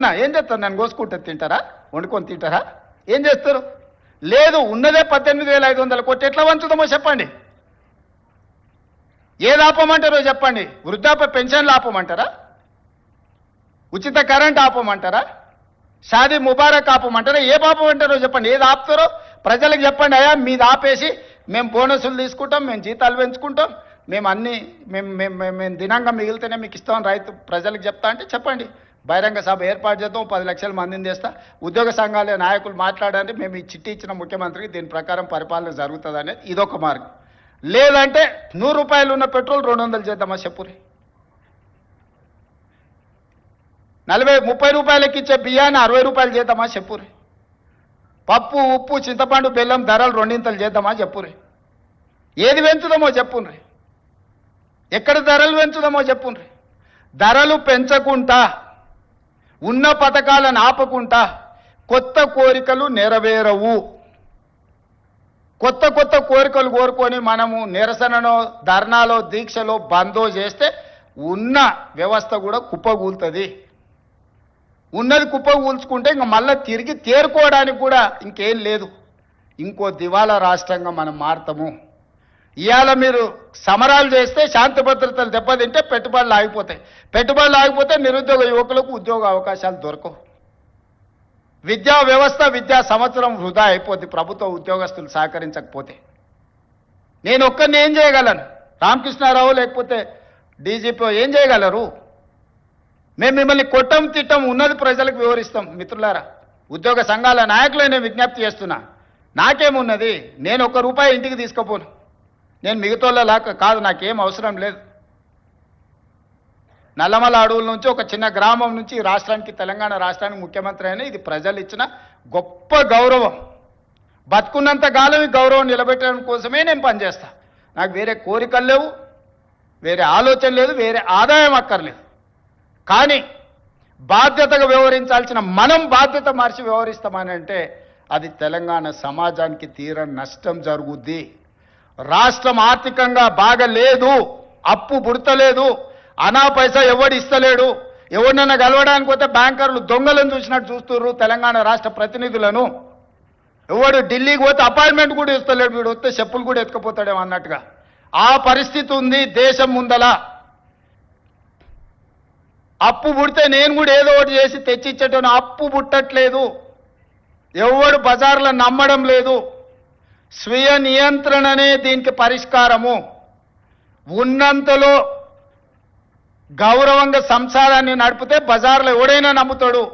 ఏం చేస్తారు? నన్ను కోసుకుంటే తింటారా? వండుకొని తింటారా? ఏం చేస్తారు? లేదు, ఉన్నదే 18,500 కోట్లు. ఎట్లా వంచుదామో చెప్పండి. ఏది ఆపమంటారో చెప్పండి. వృద్ధాప్య పెన్షన్లు ఆపమంటారా? ఉచిత కరెంట్ ఆపమంటారా? షాదీ ముబారక్ ఆపమంటారా? ఏ ఆపమంటారో చెప్పండి. ఏది ఆపుతారో ప్రజలకు చెప్పండి. అయ్యా మీది ఆపేసి మేము బోనసులు తీసుకుంటాం, మేము జీతాలు పెంచుకుంటాం, మేము అన్ని మేము దినంగా మిగిలితేనే మీకు ఇస్తాం రైతు ప్రజలకు చెప్తా అంటే చెప్పండి. బహిరంగ సభ ఏర్పాటు చేద్దాం, 10 లక్షల మందిని తెస్తా. ఉద్యోగ సంఘాల నాయకులు మాట్లాడండి, మేము ఈ చిట్టి ఇచ్చిన ముఖ్యమంత్రికి దీని ప్రకారం పరిపాలన జరుగుతుంది అనేది ఇదొక మార్గం. లేదంటే 100 రూపాయలు ఉన్న పెట్రోల్ 200 చేద్దామా చెప్పురి. 30 రూపాయలకి ఇచ్చే బియ్యాన్ని 60 రూపాయలు చేద్దామా చెప్పురి. పప్పు, ఉప్పు, చింతపండు, బెల్లం ధరలు 2 చేద్దామా చెప్పురి. ఏది పెంచుదామో చెప్పుండ్రి. ఎక్కడ ధరలు పెంచుదామో చెప్పుండ్రి. ధరలు పెంచకుండా, ఉన్న పథకాలను ఆపకుండా కొత్త కోరికలు నెరవేరవు. కొత్త కోరికలు కోరుకొని మనము నిరసనలో, ధర్నాలో, దీక్షలో, బందో చేస్తే ఉన్న వ్యవస్థ కూడా కుప్పగూలుతుంది. ఉన్నది కుప్పగూల్చుకుంటే ఇంకా మళ్ళీ తిరిగి తేరుకోవడానికి కూడా ఇంకేం లేదు. ఇంకో దివాలా రాష్ట్రంగా మనం మారుతాము. ఇవాళ మీరు సమరాలు చేస్తే శాంతి భద్రతలు దెబ్బతింటే పెట్టుబడులు ఆగిపోతాయి. పెట్టుబడులు ఆగిపోతే నిరుద్యోగ యువకులకు ఉద్యోగ అవకాశాలు దొరకవు. విద్యా వ్యవస్థ, విద్యా సంవత్సరం వృధా అయిపోద్ది ప్రభుత్వ ఉద్యోగస్తులు సహకరించకపోతే. నేను ఒక్కరిని ఏం చేయగలను? రామకృష్ణారావు లేకపోతే డీజీపీ ఏం చేయగలరు? మేము మిమ్మల్ని కొట్టం, తిట్టం, ఉన్నది ప్రజలకు వివరిస్తాం. మిత్రులారా, ఉద్యోగ సంఘాల నాయకులే నేను విజ్ఞప్తి చేస్తున్నా. నాకేమున్నది? నేను ₹1 ఇంటికి తీసుకుపోను. నేను మిగతాలా కాదు, నాకేం అవసరం లేదు. నల్లమల అడవుల నుంచి ఒక చిన్న గ్రామం నుంచి రాష్ట్రానికి, తెలంగాణ రాష్ట్రానికి ముఖ్యమంత్రి అయినా ఇది ప్రజలు ఇచ్చిన గొప్ప గౌరవం. బతుకున్నంత కాలం ఈ గౌరవం నిలబెట్టడం కోసమే నేను పనిచేస్తా. నాకు వేరే కోరికలు లేవు, వేరే ఆలోచన లేదు, వేరే ఆదాయం అక్కర్లేదు. కానీ బాధ్యతగా వ్యవహరించాల్సిన మనం బాధ్యత మార్చి వ్యవహరిస్తామని అంటే అది తెలంగాణ సమాజానికి తీరని నష్టం జరుగుద్ది. రాష్ట్రం ఆర్థికంగా బాగలేదు, అప్పు పుడతలేదు, అనా పైసా ఎవడు ఇస్తలేడు. ఎవరినైనా కలవడానికి పోతే బ్యాంకర్లు దొంగలను చూసినట్టు చూస్తున్నారు తెలంగాణ రాష్ట్ర ప్రతినిధులను. ఎవడు ఢిల్లీకి పోతే అపాయింట్మెంట్ కూడా ఇస్తలేడు, వీడు వస్తే చెప్పులు కూడా ఎత్తుకుపోతాడేమో అన్నట్టుగా ఆ పరిస్థితి ఉంది దేశం ముందల. అప్పు పుడితే నేను కూడా ఏదో ఒకటి చేసి తెచ్చిచ్చేటోను, అప్పు పుట్టట్లేదు. ఎవడు బజార్లో నమ్మడం లేదు. స్వీయ నియంత్రణనే దీనికి పరిష్కారము. ఉన్నంతలో గౌరవంగా సంసారాన్ని నడిపితే బజార్లో ఎవడైనా నమ్ముతాడు.